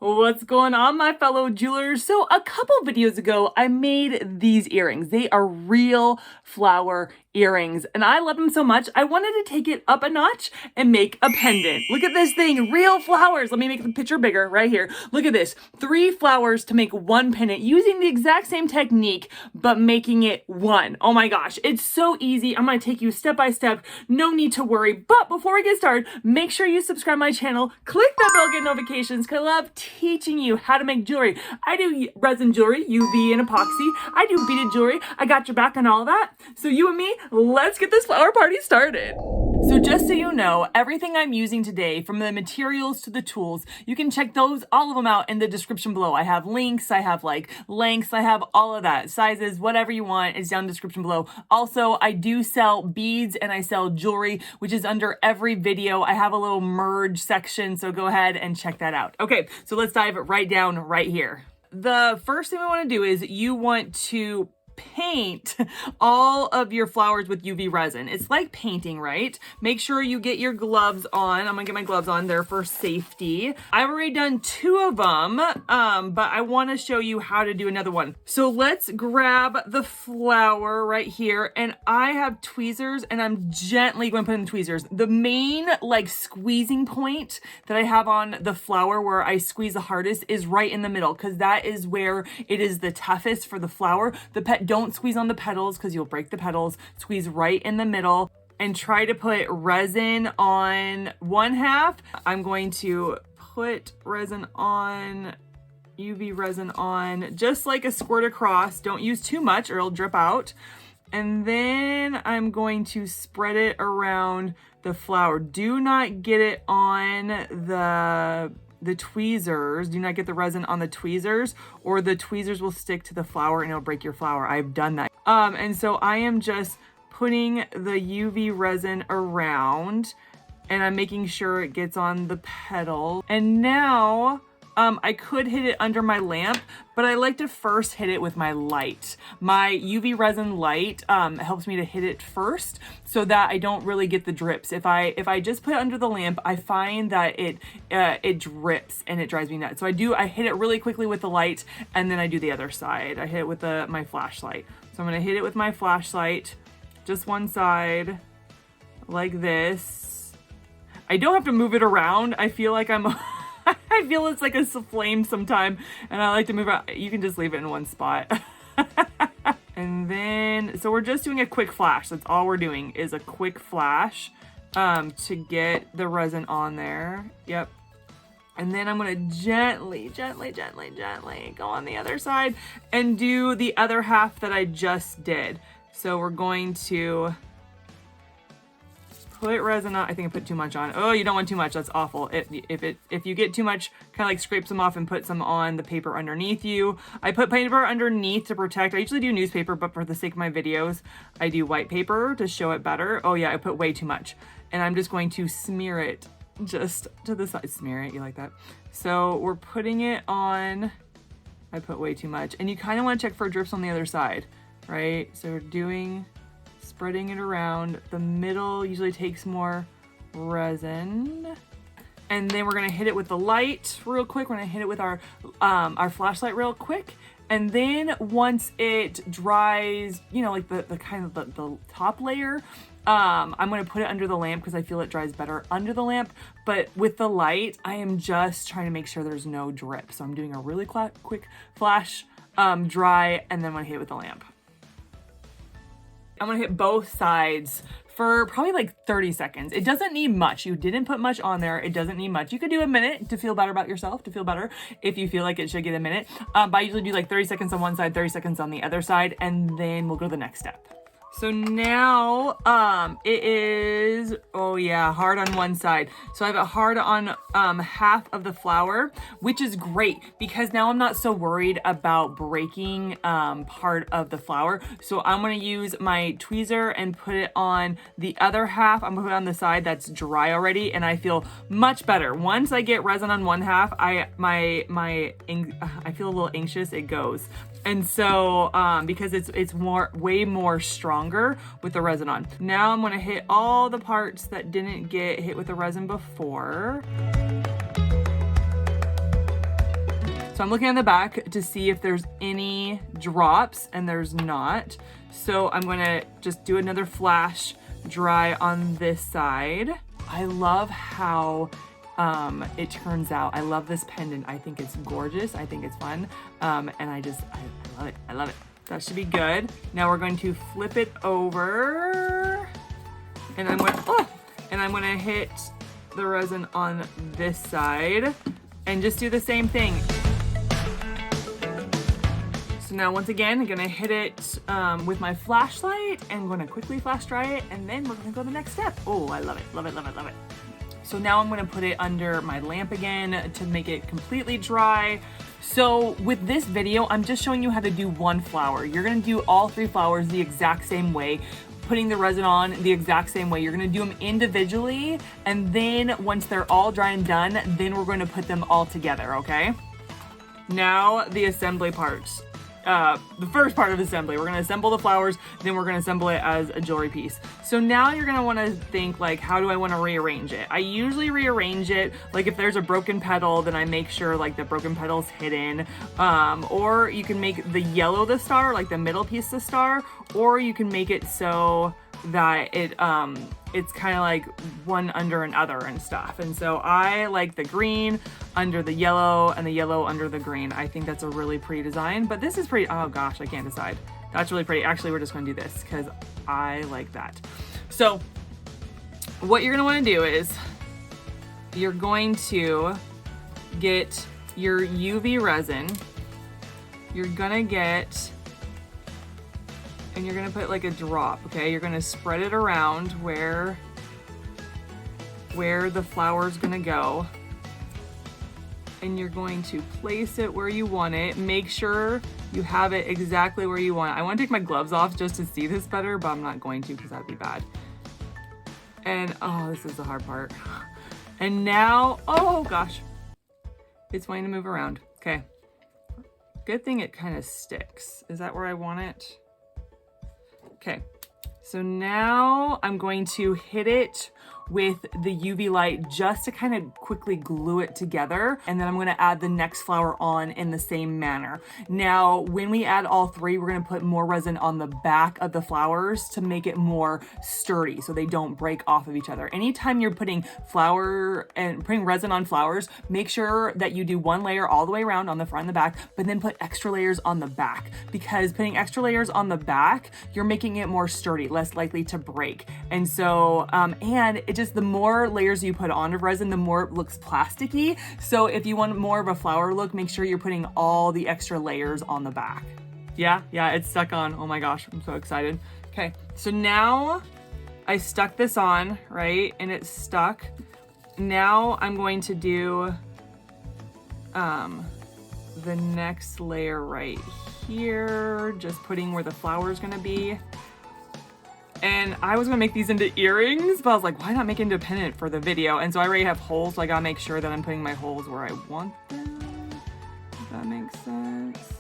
What's going on, my fellow jewelers? So a couple videos ago, I made these earrings. They are real flower earrings, and I love them so much, I wanted to take it up a notch and make a pendant. Look at this thing, real flowers. Let me make the picture bigger right here. Look at this, 3 flowers to make 1 pendant using the exact same technique, but making it 1. Oh my gosh, it's so easy. I'm gonna take you step by step, no need to worry. But before we get started, make sure you subscribe to my channel, click that bell, get notifications, because I love teaching you how to make jewelry. I do resin jewelry, UV and epoxy. I do beaded jewelry. I got your back on all that. So you and me, let's get this flower party started. So just so you know, everything I'm using today, from the materials to the tools, you can check those, all of them out in the description below. I have links, I have like lengths, I have all of that. Sizes, whatever you want is down in the description below. Also, I do sell beads and I sell jewelry, which is under every video. I have a little merge section, so go ahead and check that out. Okay, so let's dive right down right here. The first thing we want to do is you want to paint all of your flowers with UV resin. It's like painting, right? Make sure you get your gloves on. I'm gonna get my gloves on there for safety. I've already done 2 of them, but I want to show you how to do another one. So let's grab the flower right here, and I have tweezers, and I'm gently going to put in the tweezers. The main like squeezing point that I have on the flower where I squeeze the hardest is right in the middle, because that is where it is the toughest for the flower. Don't squeeze on the petals because you'll break the petals. Squeeze right in the middle and try to put resin on one half. I'm going to put resin on, UV resin on, just like a squirt across. Don't use too much or it'll drip out. And then I'm going to spread it around the flower. Do not get it on the tweezers. Do not get the resin on the tweezers, or the tweezers will stick to the flower and it'll break your flower. I've done that. And so I am just putting the UV resin around, and I'm making sure it gets on the petal. And now I could hit it under my lamp, but I like to first hit it with my light. My UV resin light helps me to hit it first so that I don't really get the drips. If I just put it under the lamp, I find that it drips and it drives me nuts. So I hit it really quickly with the light, and then I do the other side. I hit it with my flashlight. So I'm gonna hit it with my flashlight, just one side, like this. I don't have to move it around. I feel like I feel it's like a flame sometime, and I like to move out. You can just leave it in one spot. And then, so we're just doing a quick flash. That's all we're doing is a quick flash to get the resin on there. Yep. And then I'm gonna gently go on the other side and do the other half that I just did. So we're going to put resin on. I think I put too much on. Oh, you don't want too much. That's awful. If you get too much, kind of like scrape some off and put some on the paper underneath you. I put paper underneath to protect. I usually do newspaper, but for the sake of my videos, I do white paper to show it better. Oh yeah, I put way too much. And I'm just going to smear it just to the side. Smear it, you like that? So we're putting it on. I put way too much. And you kind of want to check for drips on the other side, right? So we're spreading it around. The middle usually takes more resin. And then we're gonna hit it with the light real quick. We're gonna hit it with our flashlight real quick. And then once it dries, you know, like the kind of the top layer, I'm gonna put it under the lamp because I feel it dries better under the lamp. But with the light, I am just trying to make sure there's no drip. So I'm doing a really quick flash, dry, and then I'm gonna hit it with the lamp. I'm gonna hit both sides for probably like 30 seconds. It doesn't need much. You didn't put much on there. It doesn't need much. You could do a minute to feel better about yourself, to feel better if you feel like it should get a minute. But I usually do like 30 seconds on one side, 30 seconds on the other side, and then we'll go to the next step. So now it is, oh yeah, hard on one side. So I have it hard on half of the flower, which is great because now I'm not so worried about breaking part of the flower. So I'm gonna use my tweezer and put it on the other half. I'm gonna put it on the side that's dry already, and I feel much better. Once I get resin on one half, I feel a little anxious, it goes. And so, because it's way more stronger with the resin on. Now I'm gonna hit all the parts that didn't get hit with the resin before. So I'm looking on the back to see if there's any drops, and there's not. So I'm gonna just do another flash dry on this side. I love how it turns out. I love this pendant. I think it's gorgeous. I think it's fun. And I love it. I love it. That should be good. Now we're going to flip it over, and I'm gonna hit the resin on this side and just do the same thing. So now once again, I'm gonna hit it with my flashlight and I'm gonna quickly flash dry it, and then we're gonna go to the next step. Oh, I love it, love it, love it, love it. So now I'm gonna put it under my lamp again to make it completely dry. So with this video, I'm just showing you how to do one flower. You're gonna do all 3 flowers the exact same way, putting the resin on the exact same way. You're gonna do them individually, and then once they're all dry and done, then we're gonna put them all together, okay? Now the assembly parts. The first part of assembly. We're gonna assemble the flowers, then we're gonna assemble it as a jewelry piece. So now you're gonna wanna think like, how do I wanna rearrange it? I usually rearrange it, like if there's a broken petal, then I make sure like the broken petal's hidden. Or you can make the yellow the star, like the middle piece the star, or you can make it so that it's kind of like one under another and stuff. And so I like the green under the yellow and the yellow under the green. I think that's a really pretty design, but this is pretty, oh gosh, I can't decide. That's really pretty. Actually, we're just gonna do this because I like that. So what you're gonna wanna do is you're going to get your UV resin. You're gonna get, and you're gonna put like a drop, okay? You're gonna spread it around where the flower's gonna go. And you're going to place it where you want it. Make sure you have it exactly where you want it. I wanna take my gloves off just to see this better, but I'm not going to because that'd be bad. And oh, this is the hard part. And now, oh gosh, it's wanting to move around. Okay, good thing it kind of sticks. Is that where I want it? Okay, so now I'm going to hit it with the UV light just to kind of quickly glue it together. And then I'm gonna add the next flower on in the same manner. Now, when we add all 3, we're gonna put more resin on the back of the flowers to make it more sturdy so they don't break off of each other. Anytime you're putting resin on flowers, make sure that you do 1 layer all the way around on the front and the back, but then put extra layers on the back, because putting extra layers on the back, you're making it more sturdy, less likely to break. And so, and it just, the more layers you put on of resin, the more it looks plasticky. So if you want more of a flower look, make sure you're putting all the extra layers on the back. Yeah, it's stuck on. Oh my gosh, I'm so excited. Okay, so now I stuck this on, right? And it's stuck. Now I'm going to do the next layer right here, just putting where the flower is gonna be. And I was gonna make these into earrings, but I was like, why not make it into a pendant for the video? And so I already have holes, so I gotta make sure that I'm putting my holes where I want them. If that makes sense.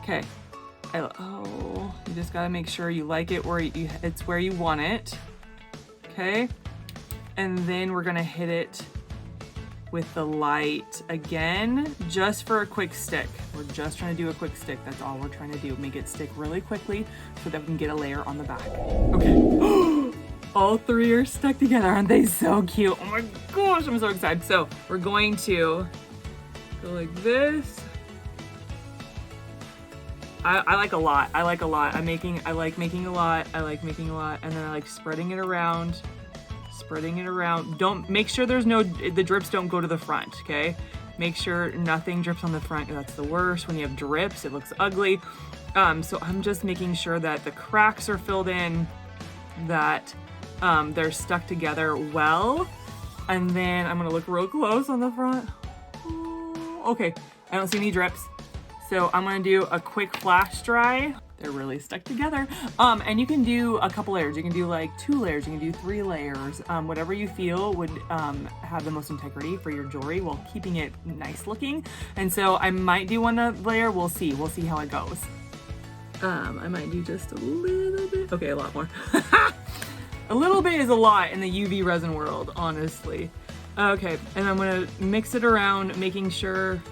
Okay. Oh, you just gotta make sure you like it where it's where you want it. Okay. And then we're gonna hit it with the light again, just for a quick stick. We're just trying to do a quick stick. That's all we're trying to do. Make it stick really quickly so that we can get a layer on the back. Okay. All 3 are stuck together. Aren't they so cute? Oh my gosh, I'm so excited. So we're going to go like this. I like a lot. I like a lot. I like making a lot. I like making a lot. And then I like spreading it around. Spreading it around. Make sure the drips don't go to the front, okay? Make sure nothing drips on the front. That's the worst. When you have drips, it looks ugly. So I'm just making sure that the cracks are filled in, that they're stuck together well. And then I'm gonna look real close on the front. Okay, I don't see any drips. So I'm gonna do a quick flash dry. They're really stuck together. And you can do a couple layers. You can do like 2 layers, you can do 3 layers, whatever you feel would have the most integrity for your jewelry while keeping it nice looking. And so I might do 1 layer, we'll see how it goes. I might do just a little bit. Okay, a lot more. A little bit is a lot in the UV resin world, honestly. Okay, and I'm gonna mix it around, making sure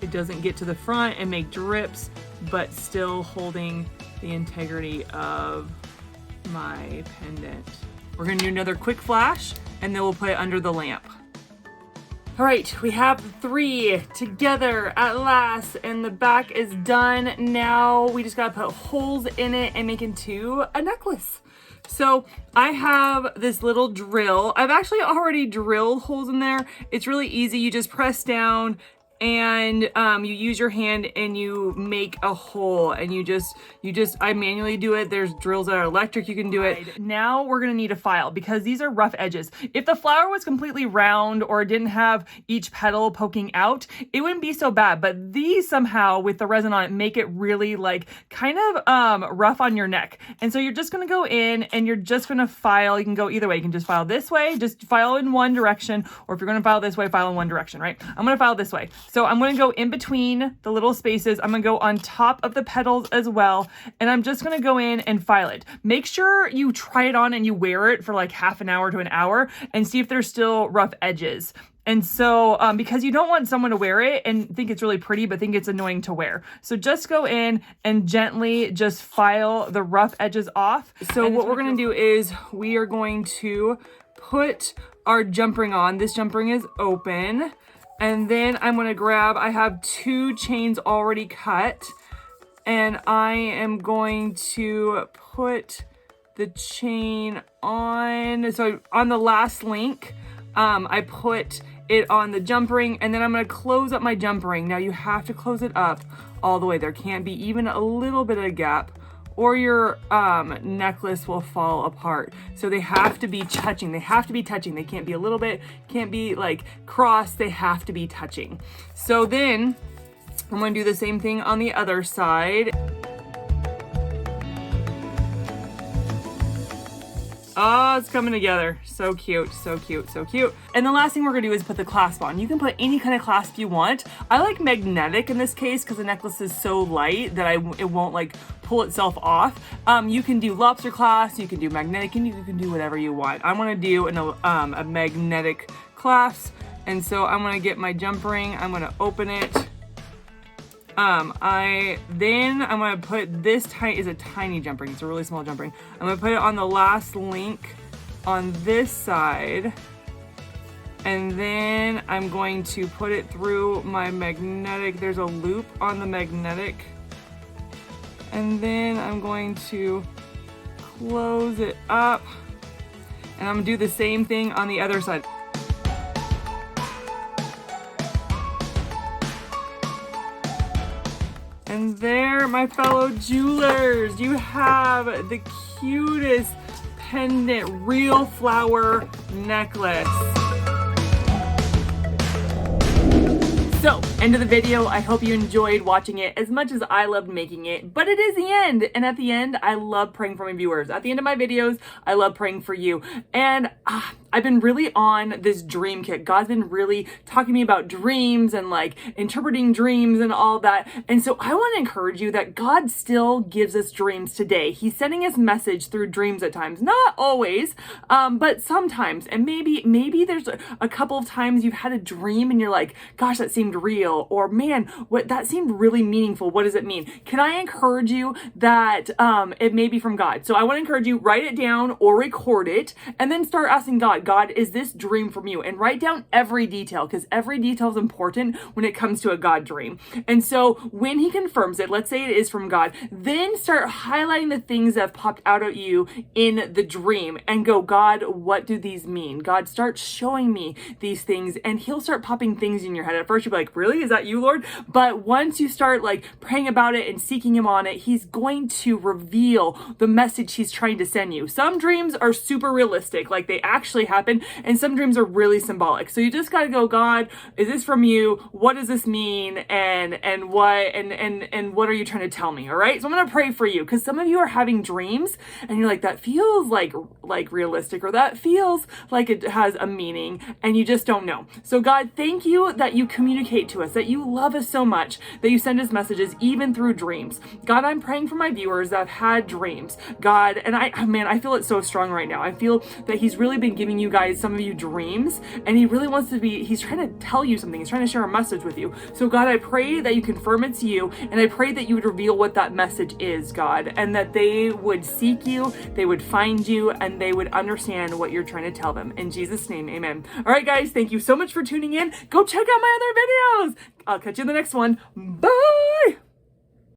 it doesn't get to the front and make drips, but still holding the integrity of my pendant. We're gonna do another quick flash and then we'll put it under the lamp. All right, we have 3 together at last, and the back is done. Now we just gotta put holes in it and make into a necklace. So I have this little drill. I've actually already drilled holes in there. It's really easy. You just press down and you use your hand and you make a hole, and I manually do it. There's drills that are electric, you can do it. Now we're gonna need a file because these are rough edges. If the flower was completely round or didn't have each petal poking out, it wouldn't be so bad, but these somehow with the resin on it make it really like kind of rough on your neck. And so you're just gonna go in and you're just gonna file. You can go either way. You can just file this way, just file in one direction, or if you're gonna file this way, file in one direction, right? I'm gonna file this way. So I'm gonna go in between the little spaces. I'm gonna go on top of the petals as well. And I'm just gonna go in and file it. Make sure you try it on and you wear it for like half an hour to an hour and see if there's still rough edges. And so, because you don't want someone to wear it and think it's really pretty, but think it's annoying to wear. So just go in and gently just file the rough edges off. So what we're gonna do is we are going to put our jump ring on. This jump ring is open. And then I'm gonna grab, I have 2 chains already cut, and I am going to put the chain on. So on the last link, I put it on the jump ring, and then I'm gonna close up my jump ring. Now you have to close it up all the way. There can't be even a little bit of a gap, or your necklace will fall apart. So they have to be touching. They have to be touching. They can't be a little bit, can't be like crossed. They have to be touching. So then I'm gonna do the same thing on the other side. Oh, it's coming together. So cute, so cute, so cute. And the last thing we're gonna do is put the clasp on. You can put any kind of clasp you want. I like magnetic in this case because the necklace is so light that it won't like pull itself off. You can do lobster clasp, you can do magnetic, and you can do whatever you want. I wanna do a magnetic clasp. And so I'm gonna get my jump ring, I'm gonna open it. I'm gonna put this is a tiny jump ring. It's a really small jump ring. I'm gonna put it on the last link on this side. And then I'm going to put it through my magnetic. There's a loop on the magnetic. And then I'm going to close it up. And I'm gonna do the same thing on the other side. And there, my fellow jewelers, you have the cutest pendant real flower necklace. So, end of the video. I hope you enjoyed watching it as much as I loved making it, but it is the end. And at the end, I love praying for my viewers. At the end of my videos, I love praying for you. And I've been really on this dream kick. God's been really talking to me about dreams and like interpreting dreams and all that. And so I want to encourage you that God still gives us dreams today. He's sending us message through dreams at times, not always, but sometimes. And maybe there's a couple of times you've had a dream and you're like, gosh, that seemed real, or man, that seemed really meaningful. What does it mean? Can I encourage you that it may be from God? So I want to encourage you, write it down or record it, and then start asking God, is this dream from you? And write down every detail, because every detail is important when it comes to a God dream. And so when he confirms it, let's say it is from God, then start highlighting the things that have popped out at you in the dream and go, God, what do these mean? God, start showing me these things, and he'll start popping things in your head. At first you'll be like, really? Is that you, Lord? But once you start like praying about it and seeking him on it, he's going to reveal the message he's trying to send you. Some dreams are super realistic, like they actually happen, and some dreams are really symbolic. So you just gotta go, God, is this from you? What does this mean? And what are you trying to tell me? All right. So I'm gonna pray for you, because some of you are having dreams and you're like, that feels like realistic, or that feels like it has a meaning, and you just don't know. So God, thank you that you communicate communicate to us, that you love us so much, that you send us messages even through dreams. God, I'm praying for my viewers that have had dreams, God, and I feel it so strong right now. I feel that he's really been giving you guys, some of you, dreams, and he really wants to he's trying to tell you something. He's trying to share a message with you. So God, I pray that you confirm it's you, and I pray that you would reveal what that message is, God, and that they would seek you, they would find you, and they would understand what you're trying to tell them. In Jesus' name, amen. All right, guys, thank you so much for tuning in. Go check out my other videos. I'll catch you in the next one. Bye.